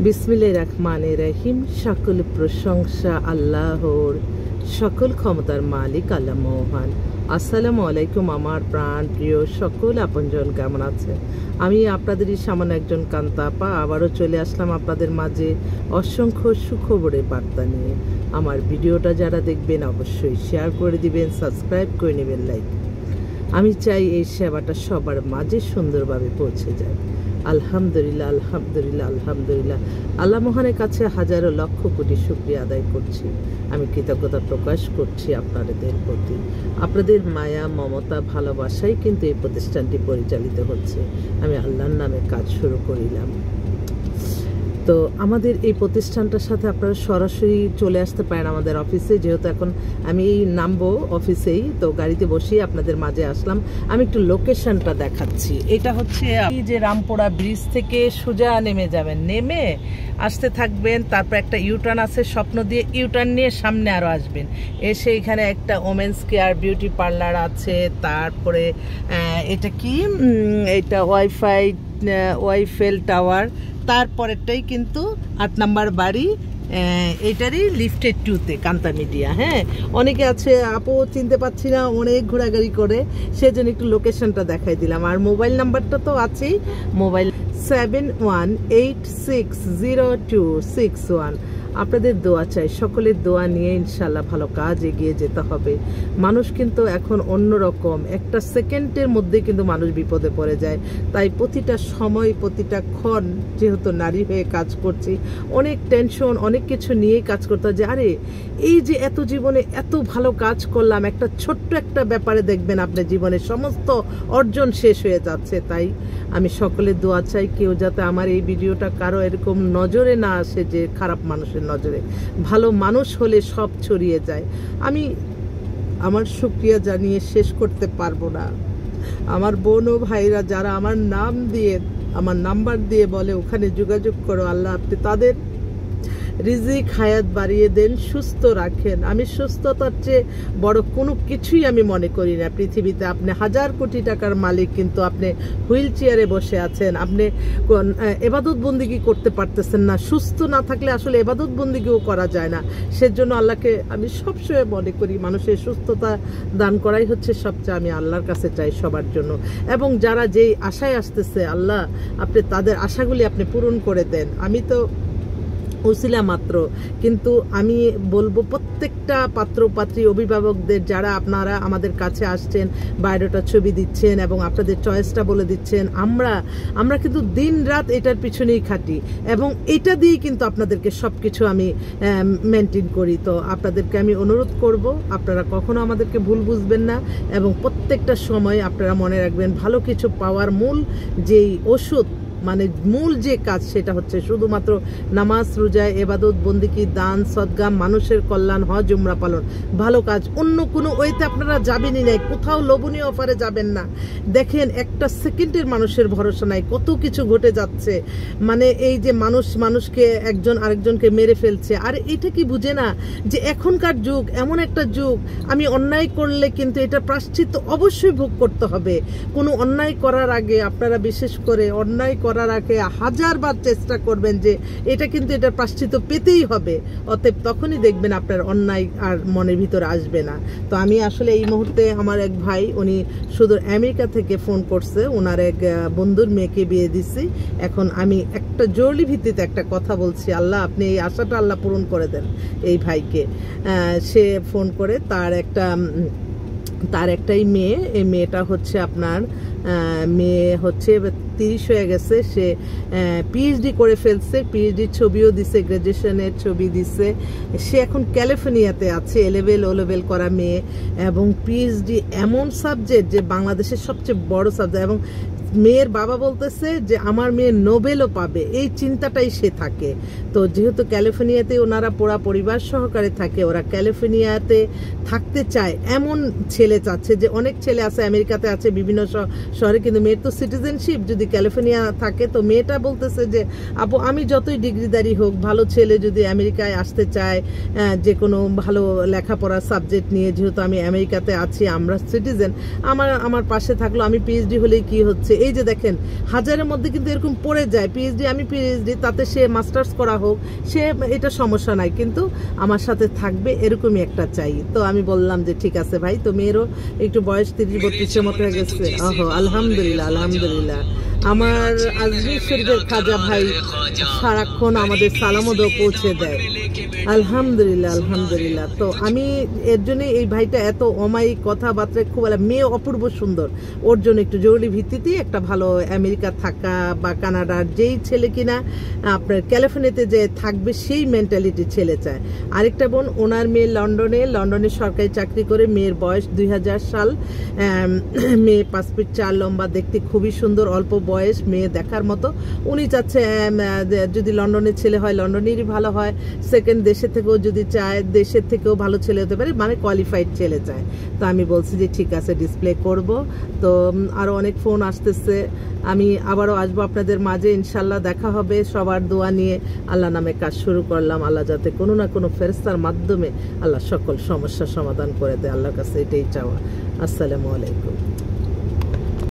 বিসমিল্লাহির রহমানির রহিম। সকল প্রশংসা আল্লাহর, সকল ক্ষমতার মালিক আল্লাহ মহান। আসসালামু আলাইকুম আমার প্রাণ প্রিয় সকল আপনজন, কেমন আছে? আমি আপনাদেরই সামান্য একজন কান্তাপা আবারও চলে আসলাম আপনাদের মাঝে অসংখ্য সুখবরের বার্তা নিয়ে। আমার ভিডিওটা যারা দেখবেন অবশ্যই শেয়ার করে দিবেন, সাবস্ক্রাইব করে নেবেন, লাইক। আমি চাই এই সেবাটা সবার মাঝে সুন্দরভাবে পৌঁছে যায়। আলহামদুলিল্লাহ, আলহামদুলিল্লাহ, আলহামদুলিল্লাহ। আল্লাহ মহানের কাছে হাজারো লক্ষ কোটি শুকরিয়া আদায় করছি। আমি কৃতজ্ঞতা প্রকাশ করছি আপনাদের প্রতি। আপনাদের মায়া, মমতা, ভালোবাসাই কিন্তু এই প্রতিষ্ঠানটি পরিচালিত হচ্ছে। আমি আল্লাহর নামে কাজ শুরু করিলাম। তো আমাদের এই প্রতিষ্ঠানটার সাথে আপনারা সরাসরি চলে আসতে পারেন আমাদের অফিসে, যেহেতু এখন আমি নামবো অফিসেই, তো গাড়িতে বসিয়ে আপনাদের মাঝে আসলাম। আমি একটু লোকেশনটা দেখাচ্ছি। এটা হচ্ছে এই যে রামপুরা ব্রিজ থেকে সোজা নেমে যাবেন, নেমে আসতে থাকবেন, তারপর একটা ইউটার্ন আছে, স্বপ্ন দিয়ে ইউটার্ন নিয়ে সামনে আরও আসবেন। এসে এখানে একটা ওমেন্স কেয়ার বিউটি পার্লার আছে। তারপরে এটা কি, এটা ওয়াইফেল টাওয়ার, তারপরেরটাই কিন্তু 8 নাম্বার বাড়ি, এটারই লিফটেড 2-তে কান্তা মিডিয়া। হ্যাঁ, অনেকে আছে আপু চিনতে পারছি না, অনেক ঘোরাঘুরি করে, সেজন্য একটু লোকেশনটা দেখাই দিলাম। আর মোবাইল নাম্বারটা তো আছেই, মোবাইল 71860261। আপনাদের দোয়া চাই, সকলের দোয়া নিয়ে ইনশাল্লাহ ভালো কাজ এগিয়ে যেতে হবে। মানুষ কিন্তু এখন অন্যরকম, একটা সেকেন্ডের মধ্যে কিন্তু মানুষ বিপদে পড়ে যায়। তাই প্রতিটা সময়, প্রতিটা ক্ষণ, যেহেতু নারী হয়ে কাজ করছি, অনেক টেনশন, অনেক কিছু নিয়েই কাজ করতে হয়। যে আরে এই যে এত জীবনে এত ভালো কাজ করলাম, একটা ছোট্ট একটা ব্যাপারে দেখবেন আপনার জীবনের সমস্ত অর্জন শেষ হয়ে যাচ্ছে। তাই আমি সকলের দোয়া চাই, কেউ যাতে আমার এই ভিডিওটা কারো এরকম নজরে না আসে যে খারাপ মানুষের নজরে। ভালো মানুষ হলে সব ছড়িয়ে যায়। আমি আমার শুকরিয়া জানিয়ে শেষ করতে পারবো না। আমার বোন ও ভাইরা যারা আমার নাম দিয়ে, আমার নাম্বার দিয়ে বলে ওখানে যোগাযোগ করো, আল্লাহ আপনি তাদের রিজিক হায়াত বাড়িয়ে দেন, সুস্থ রাখেন। আমি সুস্থতার চেয়ে বড় কোনো কিছুই আমি মনে করি না পৃথিবীতে। আপনি 1000 কোটি টাকার মালিক, কিন্তু আপনি হুইল চেয়ারে বসে আছেন, আপনি এবাদত বন্দিগি করতে পারতেছেন না। সুস্থ না থাকলে আসলে এবাদত বন্দিগিও করা যায় না। সেজন্য আল্লাহকে আমি সবসময় মনে করি মানুষের সুস্থতা দান করাই হচ্ছে সবচেয়ে, আমি আল্লাহর কাছে চাই সবার জন্য। এবং যারা যেই আশায় আসতেছে, আল্লাহ আপনি তাদের আশাগুলি আপনি পূরণ করে দেন। আমি তো উসিলা মাত্র, কিন্তু আমি বলবো প্রত্যেকটা পাত্র পাত্রী, অভিভাবকদের যারা আপনারা আমাদের কাছে আসছেন, বায়োডাটা ছবি দিচ্ছেন এবং আপনাদের চয়েসটা বলে দিচ্ছেন, আমরা কিন্তু দিন রাত এটার পিছনেই খাটি এবং এটা দিয়েই কিন্তু আপনাদেরকে সব কিছু আমি মেনটেন করি। তো আপনাদেরকে আমি অনুরোধ করব, আপনারা কখনো আমাদেরকে ভুল বুঝবেন না এবং প্রত্যেকটা সময় আপনারা মনে রাখবেন, ভালো কিছু পাওয়ার মূল যেই ওষুধ, মানে মূল যে কাজ, সেটা হচ্ছে শুধুমাত্র নামাজ, রোজা, এবাদত বন্দিকি, দান, সদকা, মানুষের কল্যাণ, হজ, উমরা পালন, ভালো কাজ। অন্য কোনো ওয়েতে আপনারা যাবেনই নাই, কোথাও লোভনীয় অফারে যাবেন না। দেখেন একটা সেকেন্ডের মানুষের ভরসা নাই, কত কিছু ঘটে যাচ্ছে। মানে এই যে মানুষকে একজন আরেকজনকে মেরে ফেলছে। আর এটা কি বুঝে না যে এখনকার যুগ এমন একটা যুগ, আমি অন্যায় করলে কিন্তু এটা প্রায়শ্চিত্ত অবশ্যই ভোগ করতে হবে। কোনো অন্যায় করার আগে আপনারা বিশেষ করে অন্যায় করার আগে 1000 বার চেষ্টা করবেন যে এটা কিন্তু এটা প্রায়শ্চিত্ত পেতেই হবে। অতএব তখনই দেখবেন আপনার অন্যায় আর মনের ভিতরে আসবে না। তো আমি আসলে এই মুহূর্তে আমার এক ভাই, উনি সুদূর আমেরিকা থেকে ফোন করছে, ওনার এক বন্ধুর মেয়েকে বিয়ে দিচ্ছি। এখন আমি একটা জরুরি ভিত্তিতে একটা কথা বলছি, আল্লাহ আপনি এই আশাটা আল্লাহ পূরণ করে দেন এই ভাইকে। সে ফোন করে, তার একটাই মেয়ে, এই মেয়েটা হচ্ছে আপনার মেয়ে হচ্ছে 30 হয়ে গেছে। সে পিএইচডি করে ফেলছে, পিএইচডির ছবিও দিছে, গ্রাজুয়েশনের ছবি দিছে। সে এখন ক্যালিফোর্নিয়াতে আছে, ও লেভেল করা মেয়ে, এবং পিএইচডি এমন সাবজেক্ট যে বাংলাদেশের সবচেয়ে বড় সাবজেক্ট। এবং মেয়ের বাবা বলতেছে যে আমার মেয়ে নোবেলও পাবে, এই চিন্তাটাই সে থাকে। তো যেহেতু ক্যালিফোর্নিয়াতে ওনারা পুরা পরিবার সহকারে থাকে, ওরা ক্যালিফোর্নিয়াতে থাকতে চায়, এমন ছেলে চাচ্ছে। যে অনেক ছেলে আছে আমেরিকাতে আছে বিভিন্ন শহরে, কিন্তু মেয়ের তো সিটিজেনশিপ যদি ক্যালিফোর্নিয়া থাকে। তো মেয়েটা বলতেছে যে আপু আমি যতই ডিগ্রিদারি হোক, ভালো ছেলে যদি আমেরিকায় আসতে চায়, যে কোনো ভালো লেখাপড়ার সাবজেক্ট নিয়ে, যেহেতু আমি আমেরিকাতে আছি, আমরা সিটিজেন, আমার পাশে থাকলো, আমি পিএইচডি হলেই কি হচ্ছে, এই যে দেখেন হাজারের মধ্যে কিন্তু এরকম পড়ে যায়, পিএইচডি আমি পিএইচডি, তাতে সে মাস্টার্স করা হোক, সে এটা সমস্যা নাই, কিন্তু আমার সাথে থাকবে এরকমই একটা চাই। তো আমি বললাম যে ঠিক আছে ভাই, তো মেয়েরও একটু বয়স 30-32 মতো হয়ে গেছে। ওহো আলহামদুলিল্লাহ আলহামদুলিল্লাহ। আমার আজমির শরীফের খাজা ভাই সারাক্ষণ আমাদের সালামও পৌঁছে দেয়, আলহামদুলিল্লাহ আলহামদুলিল্লাহ। তো আমি এর জন্য এই ভাইটা এত অমায়িক কথাবার্তা, খুব ভালো মেয়ে, অপূর্ব সুন্দর, ওর জন্য একটু জরুরি ভিত্তিতে একটা ভালো আমেরিকা থাকা বা কানাডার যেই ছেলে কিনা আপনার ক্যালিফোর্নিয়াতে যে থাকবে সেই মেন্টালিটি ছেলে চায়। আরেকটা বোন, ওনার মেয়ে লন্ডনে সরকারি চাকরি করে, মেয়ের বয়স 2000 সাল, মেয়ে 5 ফিট 4 লম্বা, দেখতে খুবই সুন্দর, অল্প বয়স, মেয়ে দেখার মতো। উনি চাচ্ছে যদি লন্ডনের ছেলে হয় লন্ডনেরই ভালো হয়, সেকেন্ড দেশের থেকেও যদি চায় দেশের থেকেও ভালো ছেলে হতে পারে, মানে কোয়ালিফাইড ছেলে চায়। তো আমি বলছি যে ঠিক আছে ডিসপ্লে করব। তো আরও অনেক ফোন আসতেছে, আমি আবারও আসবো আপনাদের মাঝে, ইনশাল্লাহ দেখা হবে। সবার দোয়া নিয়ে আল্লাহ নামে কাজ শুরু করলাম, আল্লাহ যাতে কোনো না কোনো ফেরেশতার মাধ্যমে আল্লাহ সকল সমস্যার সমাধান করে দেয়, আল্লাহর কাছে এটাই চাওয়া। আসসালামু আলাইকুম।